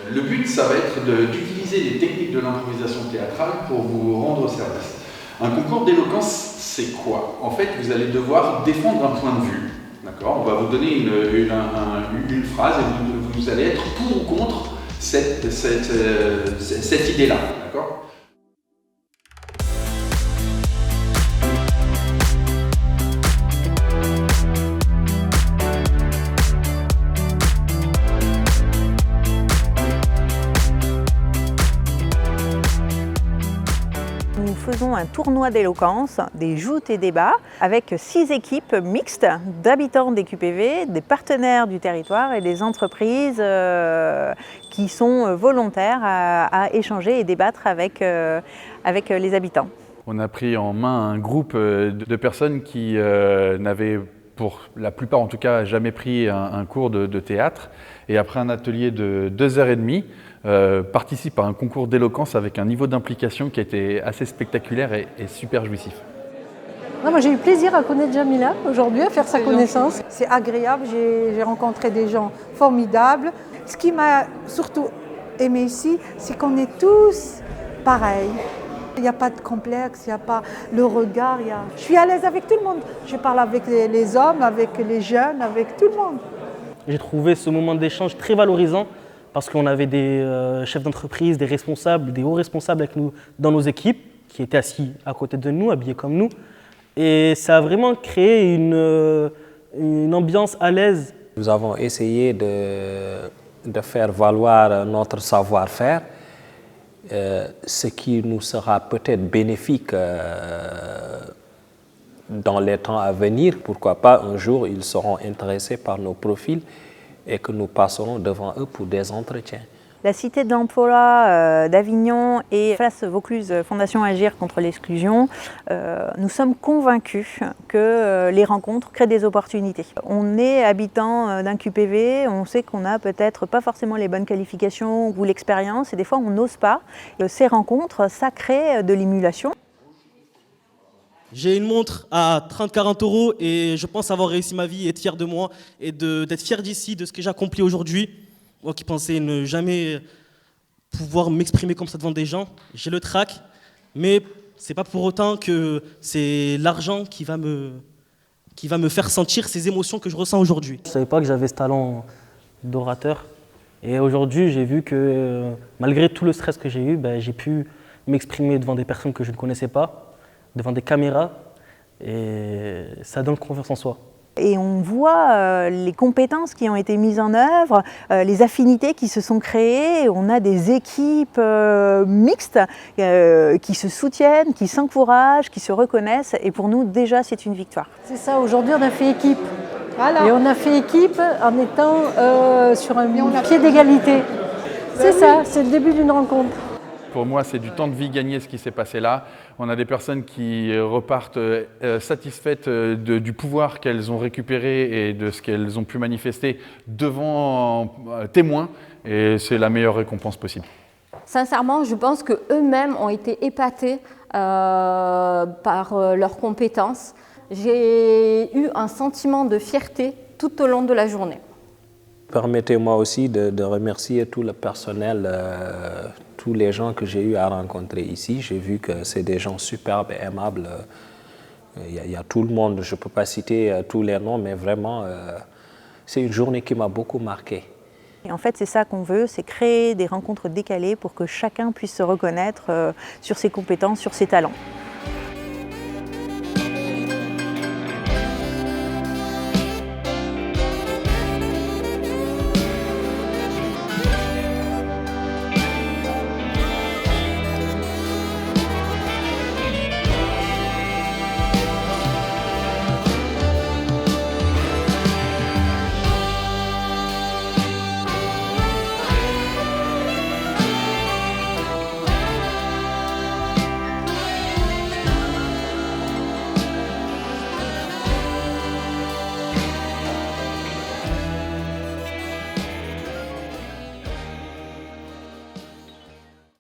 Le but, ça va être d'utiliser les techniques de l'improvisation théâtrale pour vous rendre service. Un concours d'éloquence, c'est quoi? En fait, vous allez devoir défendre un point de vue. D'accord? On va vous donner une phrase et vous allez être pour ou contre cette idée-là. D'accord? Nous faisons un tournoi d'éloquence, des joutes et débats, avec 6 équipes mixtes d'habitants des QPV, des partenaires du territoire et des entreprises qui sont volontaires à échanger et débattre avec les habitants. On a pris en main un groupe de personnes qui n'avaient, pour la plupart en tout cas, jamais pris un cours de théâtre. Et après un atelier de 2h30, participe à un concours d'éloquence avec un niveau d'implication qui a été assez spectaculaire et super jouissif. Moi j'ai eu plaisir à connaître Jamila aujourd'hui, à faire sa connaissance. C'est agréable, j'ai rencontré des gens formidables. Ce qui m'a surtout aimé ici, c'est qu'on est tous pareils. Il n'y a pas de complexe, il n'y a pas le regard. Je suis à l'aise avec tout le monde. Je parle avec les hommes, avec les jeunes, avec tout le monde. J'ai trouvé ce moment d'échange très valorisant parce qu'on avait des chefs d'entreprise, des responsables, des hauts responsables avec nous dans nos équipes qui étaient assis à côté de nous, habillés comme nous. Et ça a vraiment créé une ambiance à l'aise. Nous avons essayé de faire valoir notre savoir-faire, ce qui nous sera peut-être bénéfique dans les temps à venir. Pourquoi pas, un jour, ils seront intéressés par nos profils et que nous passerons devant eux pour des entretiens. La Cité de l'Emploi d'Avignon et Place Vaucluse Fondation Agir contre l'exclusion, nous sommes convaincus que les rencontres créent des opportunités. On est habitant d'un QPV, on sait qu'on n'a peut-être pas forcément les bonnes qualifications ou l'expérience et des fois on n'ose pas. Ces rencontres, ça crée de l'émulation. J'ai une montre à 30-40 € et je pense avoir réussi ma vie et être fier de moi et d'être fier d'ici, de ce que j'ai accompli aujourd'hui. Moi qui pensais ne jamais pouvoir m'exprimer comme ça devant des gens, j'ai le trac, mais c'est pas pour autant que c'est l'argent qui va me faire sentir ces émotions que je ressens aujourd'hui. Je savais pas que j'avais ce talent d'orateur et aujourd'hui j'ai vu que malgré tout le stress que j'ai eu, j'ai pu m'exprimer devant des personnes que je ne connaissais pas, devant des caméras, et ça donne confiance en soi. Et on voit les compétences qui ont été mises en œuvre, les affinités qui se sont créées. On a des équipes mixtes qui se soutiennent, qui s'encouragent, qui se reconnaissent. Et pour nous, déjà, c'est une victoire. C'est ça, aujourd'hui on a fait équipe. Voilà. Et on a fait équipe en étant sur un pied d'égalité. C'est ça, c'est le début d'une rencontre. Pour moi, c'est du temps de vie gagné ce qui s'est passé là. On a des personnes qui repartent satisfaites du pouvoir qu'elles ont récupéré et de ce qu'elles ont pu manifester devant témoins. Et c'est la meilleure récompense possible. Sincèrement, je pense qu'eux-mêmes ont été épatés par leurs compétences. J'ai eu un sentiment de fierté tout au long de la journée. Permettez-moi aussi de remercier tout le personnel, tous les gens que j'ai eu à rencontrer ici. J'ai vu que c'est des gens superbes et aimables. Il y a tout le monde, je ne peux pas citer tous les noms, mais vraiment, c'est une journée qui m'a beaucoup marqué. Et en fait, c'est ça qu'on veut, c'est créer des rencontres décalées pour que chacun puisse se reconnaître sur ses compétences, sur ses talents.